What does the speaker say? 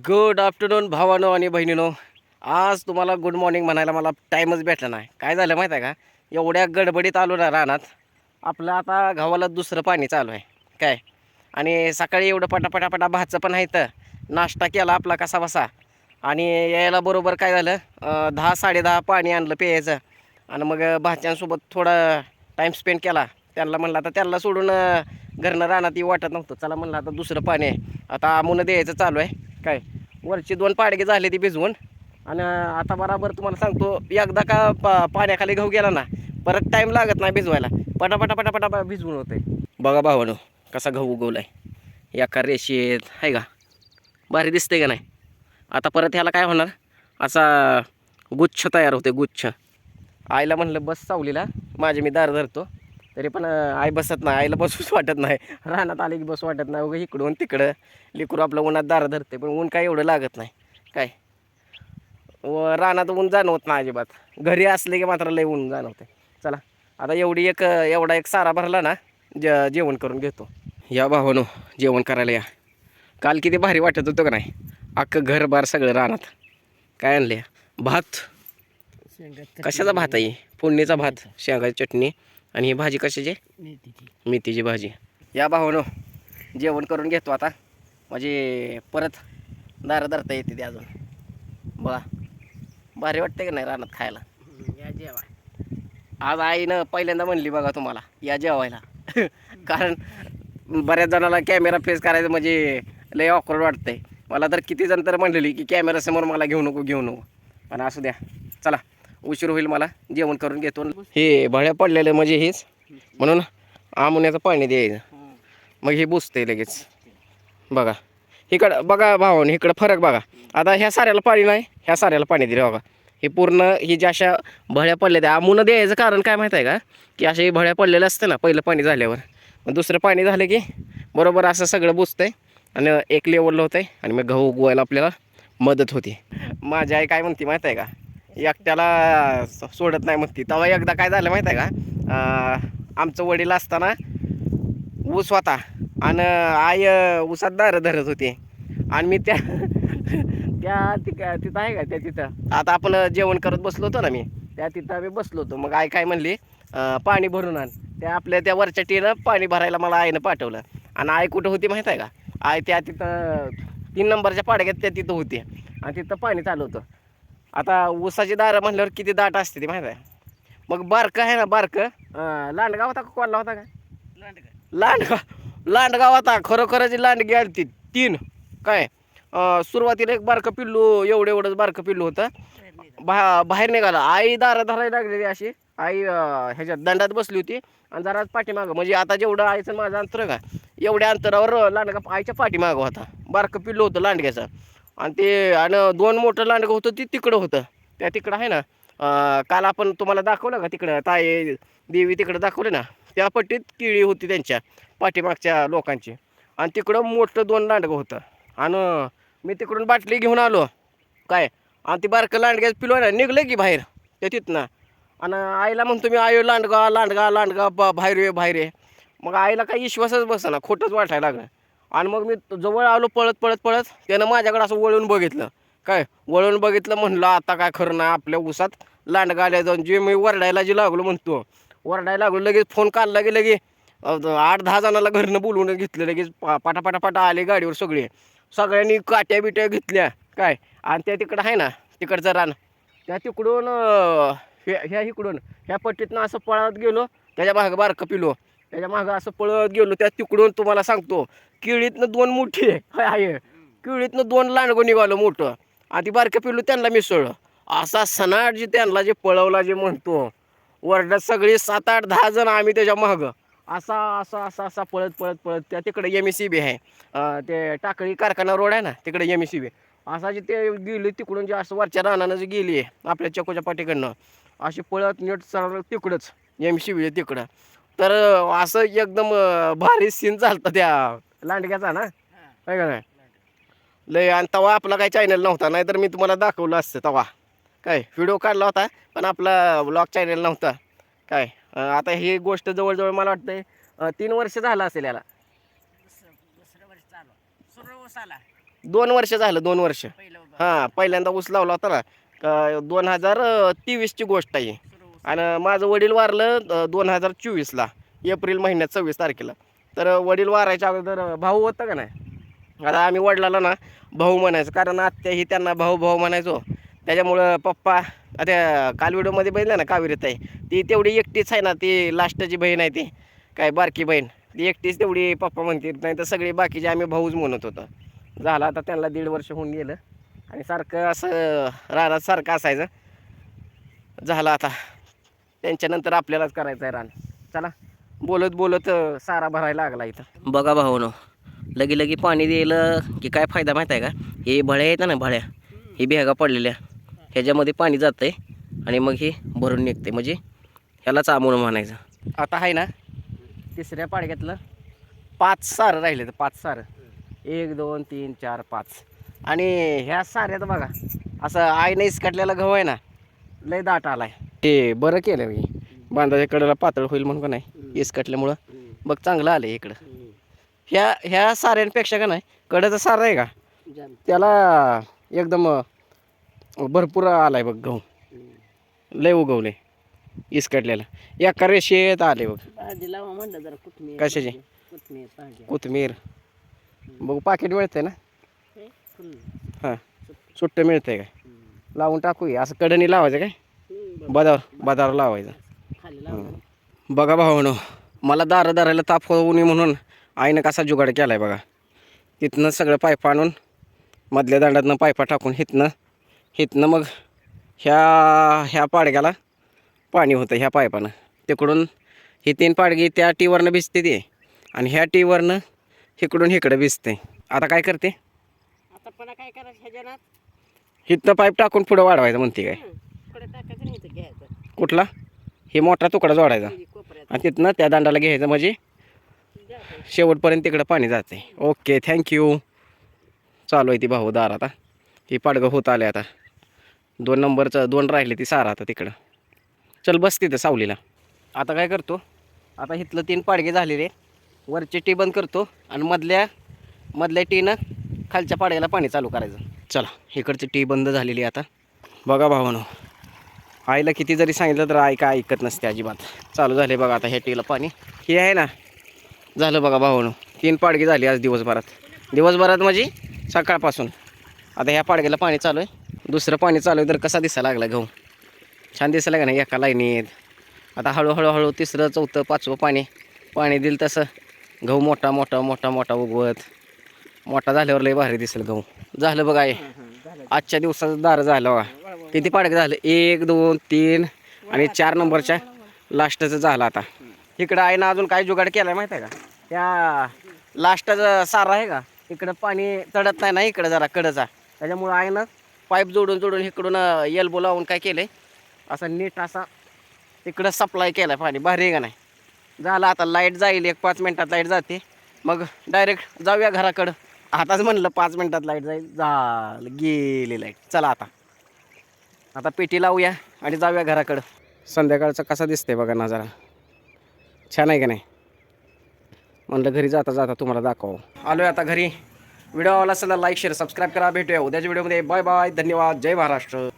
Good afternoon भावानो आणि बहिणीनो. आज तुम्हाला गुड मॉर्निंग म्हणायला मला टाईमच भेटला नाही. काय झालं माहीत आहे का, एवढ्या गडबडीत आलो ना रानात. आपलं आता गव्हाला दुसरं पाणी चालू आहे काय. आणि सकाळी एवढं पटापटापटा भातचं पण आहे, तर नाश्ता केला आपला कसा बसा. आणि यायला बरोबर काय झालं, 10-10:30 पाणी आणलं प्यायचं. आणि मग भाच्यांसोबत थोडा टाईम स्पेंड केला. त्यांना म्हणलं आता त्यांना सोडून घरनं रानात येऊ वाटत नव्हतं. चला म्हणलं आता दुसरं पाणी आहे, आता आमून द्यायचं चालू आहे काय. वरची 2 पाडगे झाले ती भिजवून. आणि आता बराबर तुम्हाला सांगतो, एकदा का पाण्याखाली गहू गेला ना, परत टाईम लागत नाही भिजवायला. पटापटा पटापटा भिजवून होते. बघा भावानो कसा गहू उगवलाय एका रेषेत, आहे का. भारी दिसते का नाही. आता परत ह्याला काय होणार, असा गुच्छ तयार होते, गुच्छ. आईला म्हणलं बस सावलीला, माझे मी दार धरतो. तरी पण आई बसत नाही, आईला बसूच वाटत नाही. रानात आले की बस वाटत नाही, उगा इकडून तिकडं लेकरू आपलं उन्हात दार धरते. पण ऊन काय एवढं लागत नाही काय. रानात ऊन जाणवत नाही अजिबात. घरी असले की मात्र लय ऊन जाणवते. चला आता एवढा एक सारा भरला ना, जेवण करून घेतो. या भावानो जेवण करायला या. काल किती भारी वाटत होतं का नाही, अख्खं घरबार सगळं रानात. काय आणले, भात. कशाचा भात आहे, फोडणीचा भात, शेंगाची चटणी. आणि ही भाजी कशाची, मेथीची भाजी. या भावानो जेवण करून घेतो आता, म्हणजे परत दार धरता येते ते अजून. बघा भारी वाटते का नाही रानात खायला. या जेवा. आज आईनं पहिल्यांदा म्हणली बघा तुम्हाला या जेवायला. कारण बऱ्याच जणाला कॅमेरा फेस करायचं म्हणजे लय ऑकवर्ड वाटतंय. मला तर किती जण तर म्हणलेली की कॅमेरासमोर मला घेऊ नको. पण असू द्या, चला उशीर होईल, मला जेवण करून घेतो. हे भळ्या पडलेलं म्हणजे हेच, म्हणून आमुन्याचं पाणी द्यायचं. मग हे बुजते लगेच. बघा इकडं बघा भावाने, इकडं फरक बघा. आता ह्या साऱ्याला पाणी नाही, ह्या साऱ्याला पाणी दिलं बघा. हे पूर्ण ही ज्या अशा भळ्या पडल्या त्या आमुनं द्यायचं कारण काय माहीत आहे का, की असे भळ्या पडलेलं असतं ना पहिलं पाणी झाल्यावर. मग दुसरं पाणी झालं की बरोबर असं सगळं बुजतंय आणि एक लेवलला होतंय. आणि मग गहू उगवायला आपल्याला मदत होती. माझी आई काय म्हणते माहीत आहे का, एकट्याला सोडत नाही म्हणते. तेव्हा एकदा काय झालं माहीत आहे का, आमचं वडील असताना ऊस होता आणि आई ऊसात दारं धरत होती. आणि मी तिथं आहे का, त्या तिथं आता आपण जेवण करत बसलो होतो ना, मी तिथं आम्ही बसलो होतो. मग आई काय म्हणली, पाणी भरून आण. त्या वरच्या टीनं पाणी भरायला मला आईनं पाठवलं. आणि आई कुठं होती माहीत आहे का, आई तिथं 3 नंबरच्या पाडग्यात तिथं होती. आणि तिथं पाणी चालू होतं. आता ऊसाची दारं म्हणल्यावर किती दाट असते ती माहीत आहे. मग बारकं आहे ना, बारकं लांडगा होता का, कोल्हा होता का, लांडगाव होता. खरोखरच लांडगी आली ती 3 काय. सुरुवातीला एक बारकं पिल्लू, एवढंच बारकं पिल्लू होतं. बाहेर निघाला. आई दारा धरायला लागलेली अशी. आई ह्याच्यात दंडात बसली होती आणि जरा पाठीमागं, म्हणजे आता जेवढं आईचं माझं अंतर का, एवढ्या अंतरावर लांडगा आईच्या पाठीमागं होता. बारकं पिल्लू होतं लांडग्याचं. आणि 2 मोठं लांडगं होतं, ती तिकडं होतं. तिकडं आहे ना, काल आपण तुम्हाला दाखवलं का तिकडं, ताई देवी तिकडं दाखवले ना, त्या पट्टीत केळी होती त्यांच्या पाठीमागच्या लोकांची. आणि तिकडं मोठं 2 लांडगं होतं. आणि मी तिकडून बाटली घेऊन आलो काय. आणि ती बारकं लांडग्याचं पिलो ना निघलं की बाहेर तिथनं. आणि आईला म्हणतो मी, आयो लांडगा बाहेर ये. मग आईला काही विश्वासच बसना, खोटंच वाटायला लागलं. आणि मग मी जवळ आलो पळत. त्यानं माझ्याकडे असं वळून बघितलं काय. म्हणलं आता काय खरं नाही, आपल्या ऊसात लांडगा आल्या जाऊन. जे मी वरडायला लागलो म्हणतो, वरडायला लागलो. लगेच फोन काढला की लगेच 8-10 जणाला घरनं बोलवून घेतलं. लगेच पाटा आले गाडीवर सगळ्यांनी काट्या बिट्या घेतल्या काय. आणि तिकडं आहे ना, तिकडचं रान, तिकडून इकडून ह्या पट्टीतनं असं पळत गेलो. त्याच्या मागं बारकं पिलो, त्याच्या मागं असं पळत गेलो. तिकडून तुम्हाला सांगतो, केळीतनं 2 मोठी आहे, केळीतनं 2 लांडगं निघालं मोठं. आणि ती बारकं पिल्लू त्यांना मिसळलं. असा सनाट जे त्यांना जे पळवला जे म्हणतो, वरडात सगळी 7-8-10 जण आम्ही त्याच्या मागं असा पळत त्या तिकडे MSCB आहे, ते टाकळी कारखाना रोड आहे ना, तिकडे MSCB असा जे ते गेली तिकडून, जे असं वरच्या रानानं जे गेली आहे आपल्या चकोच्या पाठीकडनं, अशी पळत नीट सरळ तिकडंच MSCB तिकडं. तर असं एकदम भारी सीन चालतं त्या लांडग्याचा ना, काय का नाही लय. आणि तवा आपला काही चॅनल नव्हता, नाहीतर मी तुम्हाला दाखवलं असतं. तवा काय व्हिडिओ काढला होता, पण आपला ब्लॉग चॅनल नव्हता काय. आता ही गोष्ट जवळजवळ मला वाटतंय 3 वर्ष झालं असेल याला. 2 वर्ष झालं, 2 वर्ष. हां, पहिल्यांदा ऊस लावला होता ना 2023ची गोष्ट आहे. आणि माझं वडील वारलं 2024ला एप्रिल महिन्यात 26 तारखेला. तर वडील वारायच्या अगोदर भाऊ होता का नाही. आता आम्ही वडिलाला ना भाऊ म्हणायचो, कारण आत्याही त्यांना भाऊ भाऊ म्हणायचो. त्याच्यामुळं पप्पा आता काल व्हिडिओमध्ये बघितलं ना कावेरीताई, ती तेवढी एकटीच आहे ना, ती लास्टची बहीण आहे ती काय बारकी बहीण, ती एकटीच तेवढी पप्पा म्हणते, नाही तर सगळे बाकीचे आम्ही भाऊच म्हणत होतो. झालं आता त्यांना 1.5 वर्ष होऊन गेलं आणि सारखं असं रानात सारखं असायचं. झालं आता त्यांच्यानंतर आपल्यालाच करायचं आहे रान. चला बोलत बोलत सारा भरायला लागला इथं. बघा भाऊनो, लगी लगी पाणी दिलं की काय फायदा माहीत आहे का. हे भळ्या येतं ना, भळ्या ही भेगा पडलेल्या ह्याच्यामध्ये पाणी जातं आहे आणि मग हे भरून निघते, म्हणजे ह्यालाच आमून म्हणायचं. आता आहे ना तिसऱ्या पाडग्यातलं 5 सारं राहिले, तर 5 सारं 1 2 3 4 5. आणि ह्या साऱ्यात बघा असं आईने इसकटलेला गहू आहे ना, लय दाट आलाय. ते बरं केलं मी, बांधाच्या कडेला पातळ होईल म्हणून का नाही, इसकटल्यामुळं बघ चांगलं आलं इकडं. ह्या साऱ्यांपेक्षा का नाही कडेचा सारा आहे का त्याला एकदम भरपूर आलाय बघ गहू, लय उगवले इसकटलेला. एका रेषेत आले बघ. कशाची कोथमीर बघू, पाकिट मिळतंय ना. हां, सुट्ट मिळतंय काय, लावून टाकूया. असं कडणी लावायचं काय, बदावर लावायचं. बघा भावानो, मला दारं धरायला ताप होऊ नये म्हणून आईनं कसा जुगाड केला आहे बघा. तिथनं सगळं पायपा आणून मधल्या दांडातनं पायपा टाकून हिथनं मग ह्या पाडग्याला पाणी होतं ह्या पायपानं. तिकडून ही 3 पाडगी त्या टीवरनं भिजते ते, आणि ह्या टीवरनं इकडून इकडं भिजते. आता काय करते, आता पण काय करायचं ह्याच्यात हिथनं पाईप टाकून पुढं वाढवायचं म्हणते काय. पुढे टाकायचं नाही तर घ्यायचं कुठला, हे मोठा तुकडा जोडायचा कोपऱ्यात आणि तिथनं त्या दांडाला घ्यायचं, म्हणजे शेवटपर्यंत तिकडं पाणी जाते. Okay, thank you. चालू आहे ती भाऊ दार. आता ही पाडगं होत आले. आता 2 नंबरचं 2 राहिले ती सारा. आता तिकडं चल बस तिथं सावलीला. आता काय करतो, आता इथलं 3 पाडगे झालेले, वरची टी बंद करतो आणि मधल्या टीनं खालच्या पाडग्याला पाणी चालू करायचं. चला, इकडची टी बंद झालेली आता. बघा भावानो, आईला किती जरी सांगितलं तर आई काय ऐकत नसते अजिबात. चालू झाले बघा आता ह्या टीला पाणी. हे आहे ना, झालं बघा भावानो, 3 पाडगे झाली आज दिवसभरात म्हणजे सकाळपासून. आता ह्या पाडग्याला पाणी चालू आहे, दुसरं पाणी चालू आहे. तर कसा दिसायला लागला गहू, छान दिसायला का नाही एका लाईनीत. आता हळूहळू 3रं 4थं 5वं पाणी दिलं तसं गहू मोठा उगवत. मोठा झाल्यावर लय भारी दिसेल गहू. झालं बघा, आजच्या दिवसाचं दार झालं बघा. किती पाडगे झालं, 1 2 3 आणि 4 नंबरच्या लास्टचं झालं. आता इकडं आहे ना अजून काय जुगाड केलाय माहिती आहे का, त्या लास्टचं सारा आहे का, इकडं पाणी चढत नाही ना इकडं जरा कडचा, त्याच्यामुळं आहे ना पाईप जोडून इकडून एल्बो लावून काय केलंय, असं नीट असा इकडं सप्लाय केलाय पाणी. भारी आहे का नाही. झालं आता लाईट जाईल, 1-5 मिनटात लाईट जाते, मग डायरेक्ट जाऊया घराकडं. आताच म्हणलं 5 मिनटात लाईट जाईल, झालं गेली लाईट. चला आता पेटी लावूया आणि जाऊया घराकडं. संध्याकाळचं कसा दिसतंय बघा नजारा, छान आहे का नाही. म्हणलं घरी जाता तुम्हाला दाखव. आलोय आता घरी. व्हिडिओ आवडला असेल तर लाईक शेअर सबस्क्राईब करा. भेटूया उद्याच्या व्हिडिओमध्ये. बाय बाय, धन्यवाद, जय महाराष्ट्र.